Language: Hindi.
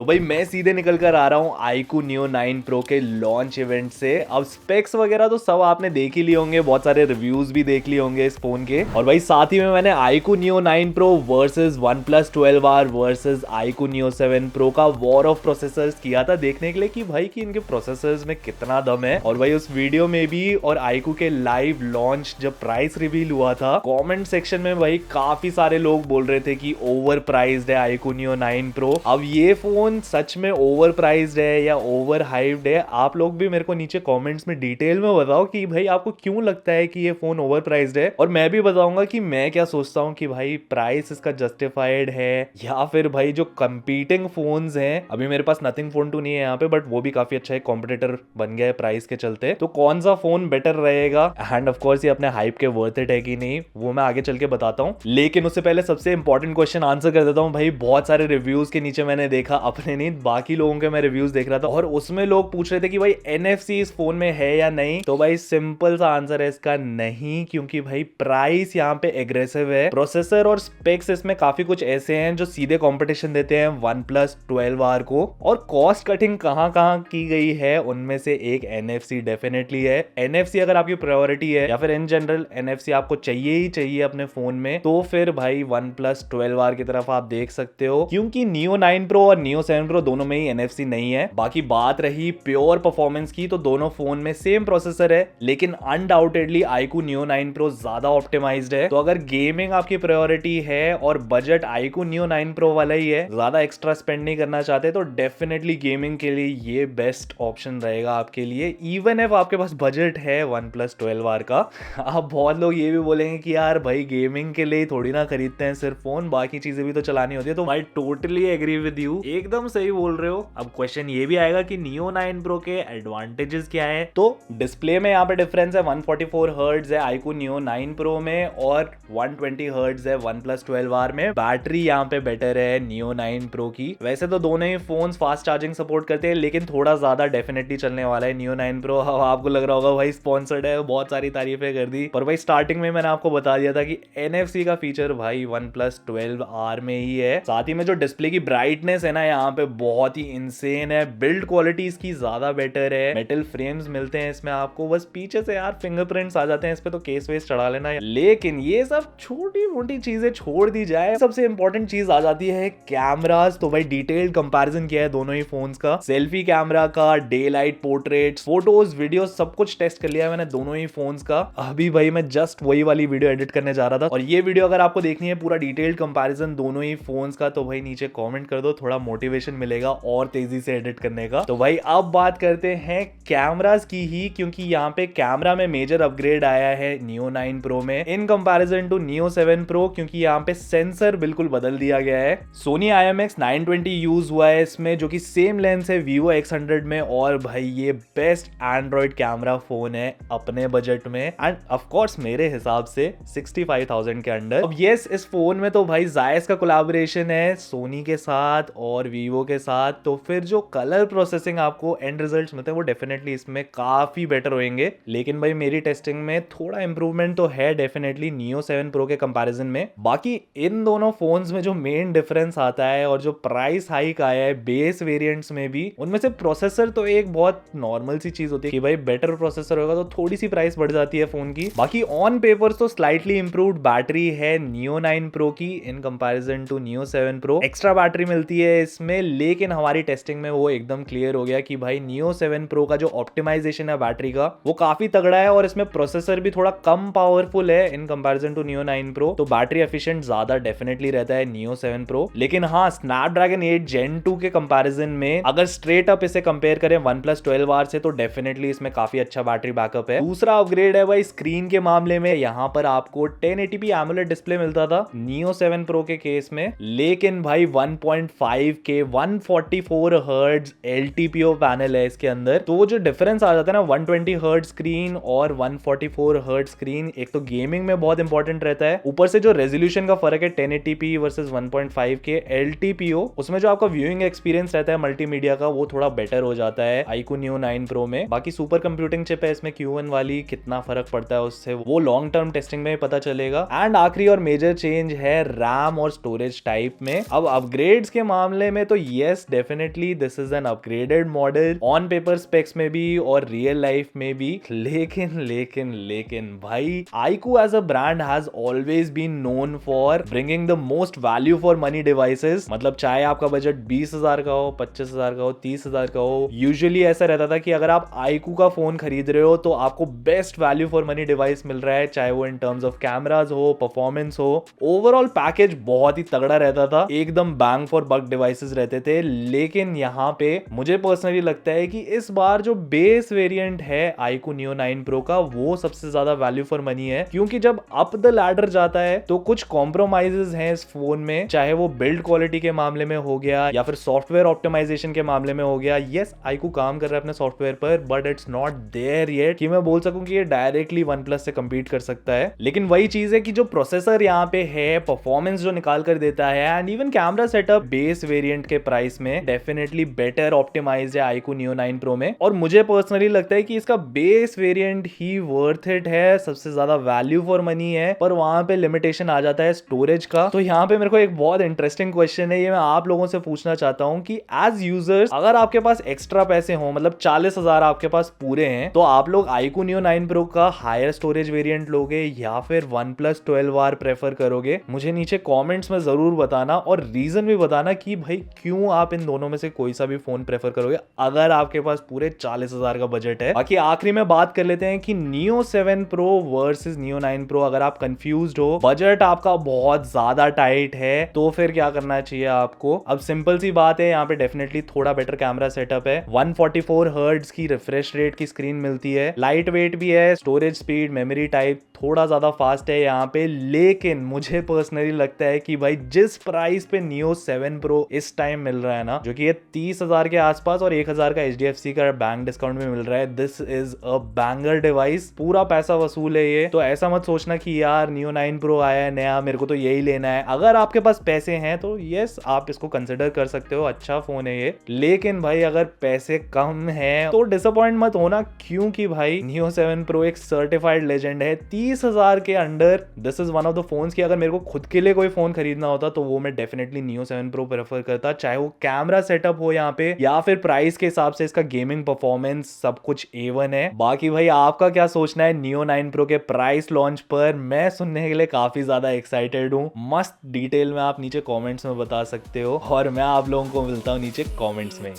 भाई मैं सीधे निकल कर आ रहा हूँ iQOO Neo 9 Pro के लॉन्च इवेंट से। अब स्पेक्स वगैरह तो सब आपने देख ही लिए होंगे, बहुत सारे रिव्यूज भी देख लिए होंगे इस फोन के। और भाई साथ ही में मैंने iQOO Neo 9 Pro versus OnePlus 12R versus iQOO Neo 7 Pro का वॉर ऑफ प्रोसेसर्स किया था देखने के लिए कि भाई कि इनके प्रोसेसर्स में कितना दम है। और भाई उस वीडियो में भी और iQOO के लाइव लॉन्च जब प्राइस रिवील हुआ था, कमेंट सेक्शन में भाई काफी सारे लोग बोल रहे थे कि ओवर प्राइस्ड है iQOO Neo 9 Pro। अब ये फोन सच में ओवर प्राइस्ड है या ओवर हाइप्ड है, आप लोग भी मेरे को नीचे कमेंट्स में डिटेल में बताओ कि भाई आपको क्यों लगता है कि ये फोन ओवर प्राइस्ड है। और मैं भी बताऊंगा कि मैं क्या सोचता हूँ कि भाई प्राइस इसका जस्टिफाइड है या फिर भाई जो कंपीटिंग फोन्स हैं, अभी मेरे पास नथिंग फोन 2 नहीं है यहाँ पे, बट वो भी काफी अच्छा है, कॉम्पिटिटर बन गया है प्राइस के चलते, तो कौन सा फोन बेटर रहेगा एंड ऑफ कोर्स ये अपने हाइप के वर्थ इट है कि नहीं वो मैं आगे चल के बताता हूँ। लेकिन उससे पहले सबसे इंपॉर्टेंट क्वेश्चन आंसर कर देता हूँ। भाई बहुत सारे रिव्यूज के नीचे मैंने देखा, अपने नहीं बाकी लोगों के मैं रिव्यूज देख रहा था और उसमें लोग पूछ रहे थे कि भाई NFC इस फोन में है या नहीं। तो भाई सिंपल सा आंसर है इसका नहीं, क्योंकि भाई प्राइस यहाँ पे एग्रेसिव है। प्रोसेसर और स्पेक्स इसमें काफी कुछ ऐसे हैं जो सीधे कंपटीशन देते हैं OnePlus 12R को। और कॉस्ट कटिंग कहाँ कहाँ की गई है उनमें से एक NFC डेफिनेटली है। NFC अगर आपकी प्रायोरिटी है या फिर इन जनरल NFC आपको चाहिए ही चाहिए अपने फोन में, तो फिर भाई OnePlus 12R की तरफ आप देख सकते हो, क्योंकि Neo 9 Pro और Neo 7 Pro दोनों में ही NFC नहीं है। बाकी बात रही प्योर परफॉर्मेंस की, तो दोनों फोन में सेम प्रोसेसर है, लेकिन अनडाउटेडली iQOO Neo 9 Pro ज्यादा ऑप्टिमाइज्ड है। तो अगर गेमिंग आपकी प्रायोरिटी है और बजट iQOO Neo 9 Pro वाला ही है, ज्यादा एक्स्ट्रा स्पेंड नहीं करना चाहते, तो डेफिनेटली गेमिंग के लिए ये बेस्ट ऑप्शन रहेगा आपके लिए, इवन इफ आपके पास बजट है OnePlus 12R का। अब बहुत लोग ये भी बोलेंगे कि यार भाई गेमिंग के लिए थोड़ी ना खरीदते हैं सिर्फ फोन, बाकी चीजें भी तो चलानी होती है। तो भाई टोटली एग्री विद यू, एकदम सही बोल रहे हो। अब क्वेश्चन ये भी आएगा कि Neo 9 Pro के एडवांटेजेस क्या है। तो डिस्प्ले में यहाँ पे डिफरेंस है, 144 हर्ट्ज है iQOO Neo 9 Pro में और 120 हर्ट्ज है OnePlus 12R में। बैटरी यहाँ पे बेटर है Neo 9 Pro की। वैसे तो दोनों ही फोन्स फास्ट चार्जिंग सपोर्ट करते हैं, लेकिन थोड़ा ज्यादा डेफिनेटली चलने वाला है Neo 9 Pro। अब आपको लग रहा होगा भाई स्पॉन्सर्ड है, बहुत सारी तारीफें कर दी, पर भाई स्टार्टिंग में मैंने आपको बता दिया था कि NFC का फीचर भाई OnePlus 12R में ही है। साथ ही में जो डिस्प्ले की ब्राइटनेस है ना यहाँ पे बहुत ही इंसेन है। बिल्ड क्वालिटी इसकी ज्यादा बेटर है, मेटल फ्रेम्स मिलते हैं इसमें आपको, बस पीछे से यार फिंगरप्रिंट्स आ जाते हैं इस पे, तो केस वेस चढ़ा लेना। लेकिन ये सब छोटी मोटी चीजें छोड़ दी जाए, सबसे इंपॉर्टेंट चीज आ जाती है कैमरास। तो भाई डिटेल्ड कंपैरिजन किया है दोनों ही फोन्स का, सेल्फी कैमरा का, day light, portraits, photos, video सब कुछ टेस्ट कर लिया है मैंने दोनों ही फोन्स का। अभी भाई मैं जस्ट वही वाली वीडियो एडिट करने जा रहा था, और ये वीडियो अगर आपको देखनी है पूरा डिटेल्ड कंपैरिजन दोनों ही फोन्स का, तो भाई नीचे कमेंट कर दो, थोड़ा मोटिवेशन मिलेगा और तेजी से एडिट करने का। तो भाई अब बात करते हैं कैमरास की ही, क्योंकि यहाँ पे कैमरा में मेजर अपग्रेड आया है Neo 9 Pro में in comparison to Neo 7 Pro, क्योंकि यहाँ पे सेंसर बिल्कुल बदल दिया गया है। Sony IMX 920 यूज हुआ है इसमें, जो कि सेम लेंस है Vivo X100 में, और भाई ये बेस्ट एंड्रॉइड कैमरा फोन है अपने बजट में एंड ऑफ कोर्स मेरे हिसाब से 65,000 के अंडर। अब यस, इस फोन में तो भाई जायस का कोलैबोरेशन है सोनी के साथ और Vivo के साथ, तो फिर जो कलर प्रोसेसिंग आपको एंड रिजल्ट्स मिलते हैं वो डेफिनेटली इसमें काफी बेटर होंगे। लेकिन भाई मेरी टेस्टिंग में थोड़ा इंप्रूवमेंट तो है डेफिनेटली Neo 7 Pro के कंपैरिजन में। बाकी इन दोनों फोन्स में जो मेन डिफरेंस आता है और जो प्राइस हाइक आया है बेस वेरिएंट्स में भी, उनमें से प्रोसेसर तो एक बहुत नॉर्मल सी चीज होती है कि भाई बेटर प्रोसेसर होगा तो थोड़ी सी प्राइस बढ़ जाती है फोन की। बाकी ऑन पेपर्स तो स्लाइटली इंप्रूव्ड बैटरी है Neo 9 Pro की in comparison to Neo 7 Pro। Extra battery मिलती है इसमें, लेकिन हमारी टेस्टिंग में वो एकदम क्लियर हो गया कि भाई Neo 7 Pro का जो ऑप्टिमाइजेशन है बैटरी का वो काफी तगड़ा है, और इसमें प्रोसेसर भी थोड़ा कम पावरफुल है in comparison to Neo 9 Pro, तो बैटरी एफिशिएंट ज्यादा डेफिनेटली रहता है Neo 7 Pro। लेकिन हाँ, Snapdragon 8 Gen 2 के कंपैरिजन में अगर स्ट्रेट अप इसे कंपेयर करें OnePlus 12R से, तो डेफिनेटली इसमें काफी अच्छा बैटरी बैकअप है। दूसरा अपग्रेड है भाई स्क्रीन के मामले में, यहाँ पर आपको 1080p AMOLED डिस्प्ले मिलता था Neo 7 Pro के केस में, लेकिन भाई 1.5K 144 हर्ट्ज LTPO पैनल है इसके अंदर। तो वो जो डिफरेंस आ जाता है ना 120 हर्ट्ज स्क्रीन और 144 हर्ट्ज स्क्रीन, एक तो गेमिंग में बहुत इंपॉर्टेंट रहता है, ऊपर से जो रेजोल्यूशन का फर्क है 1080p वर्सेस 1.5K LTPO, उसमें जो आपका व्यूइंग एक्सपीरियंस रहता है मल्टीमीडिया का वो थोड़ा बेटर हो जाता है iQOO Neo 9 Pro में। बाकी सुपर कंप्यूटिंग चिप है इसमें Q1 वाली, कितना फर्क पड़ता है उससे वो लॉन्ग टर्म टेस्टिंग में पता चलेगा। एंड आखिरी और मेजर चेंज है रैम और स्टोरेज टाइप में। अब अपग्रेड्स के मामले में तो yes definitely this is an upgraded model on paper specs में भी और रियल लाइफ में भी। लेकिन भाई iQOO as a brand has always been known for bringing the most value for money devices. मतलब चाहे आपका बजट 20,000 का हो, 25,000 का हो, 30,000 का हो, यूजुअली ऐसा रहता था कि अगर आप iQOO का फोन खरीद रहे हो तो आपको best value for money device मिल रहा है, चाहे वो इन टर्म्स ऑफ कैमराज हो, परफॉर्मेंस हो, ओवरऑल पैकेज बहुत ही तगड़ा रहता था, एकदम बैंग फॉर बक डिवाइसेस रहते थे। लेकिन यहाँ पे मुझे पर्सनली लगता है कि इस बार जो बेस वेरिएंट है iQOO Neo 9 Pro का वो सबसे ज्यादा वैल्यू फॉर मनी है, क्योंकि जब अप द लैडर जाता है तो कुछ कॉम्प्रोमाइजेस हैं इस फोन में, चाहे वो बिल्ड क्वालिटी के मामले में हो गया या फिर सॉफ्टवेयर ऑप्टिमाइजेशन के मामले में हो गया। यस iQOO काम कर रहा है अपने सॉफ्टवेयर पर, but it's not there yet कि मैं बोल सकूं कि ये डायरेक्टली OnePlus से compete कर सकता है। लेकिन वही चीज है कि जो प्रोसेसर यहाँ पे है, परफॉर्मेंस जो निकाल कर देता है and even camera setup base variant के प्राइस में डेफिनेटली बेटर ऑप्टिमाइज्ड है iQOO Neo 9 Pro में। और मुझे पर्सनली लगता है कि इसका base variant he worth it है, सबसे ज्यादा वैल्यू फॉर मनी है, पर वहां पे लिमिटेशन आ जाता है स्टोरेज का। तो यहाँ पे मेरे को एक बहुत इंटरेस्टिंग क्वेश्चन है, ये मैं आप लोगों से पूछना चाहता हूँ कि एज यूजर्स अगर आपके पास एक्स्ट्रा पैसे हो, मतलब 40,000 आपके पास पूरे हैं, तो आप लोग iQOO Neo 9 Pro का हायर स्टोरेज वेरिएंट लोगे या फिर OnePlus 12R प्रेफर करोगे? मुझे नीचे कमेंट्स में जरूर बताना और रीजन भी बताना कि भाई क्यों आप इन दोनों में से कोई सा भी फोन प्रेफर करोगे अगर आपके पास पूरे 40,000 का बजट है। बाकी आखिरी में बात कर लेते हैं कि Neo 7 Pro versus Neo 9 Pro। अगर आप कंफ्यूज्ड हो, बजट आपका बहुत ज्यादा टाइट है, तो फिर क्या करना चाहिए आपको? अब सिंपल सी बात है, यहाँ पे डेफिनेटली थोड़ा बेटर कैमरा सेटअप है, 144 हर्ट्ज की रिफ्रेश रेट की स्क्रीन मिलती है, लाइट वेट भी है, स्टोरेज स्पीड, मेमोरी टाइप थोड़ा ज्यादा फास्ट है यहाँ पे। लेकिन मुझे पर्सनली लगता है कि भाई जिस प्राइस पे Neo 7 Pro इस टाइम मिल रहा है ना, जो कि ये 30,000 के आसपास और 1,000 का HDFC का बैंक डिस्काउंट में मिल रहा है, this is a banger device, पूरा पैसा वसूल है ये। तो ऐसा मत सोचना कि यार Neo 9 Pro आया है नया, मेरे को तो यही लेना है। अगर आपके पास पैसे हैं तो यस आप इसको कंसिडर कर सकते हो, अच्छा फोन है ये। लेकिन भाई अगर पैसे कम है तो डिसअपॉइंट मत होना, क्योंकि भाई Neo 7 Pro एक सर्टिफाइड लेजेंड है 30,000 के under. This is one of the phones की अगर मेरे को खुद के लिए कोई फोन खरीदना होता तो वो मैं डेफिनेटली Neo 7 Pro प्रेफर करता, चाहे वो कैमरा सेटअप हो यहाँ पे या फिर प्राइस के हिसाब से इसका गेमिंग परफॉर्मेंस सब कुछ A1 है। बाकी भाई आपका क्या सोचना है Neo 9 Pro के प्राइस लॉन्च पर? मैं सुनने के लिए काफी ज्यादा एक्साइटेड हूँ, मस्त डिटेल में आप नीचे कॉमेंट्स में बता सकते हो और मैं आप लोगों को मिलता हूँ नीचे कॉमेंट्स में।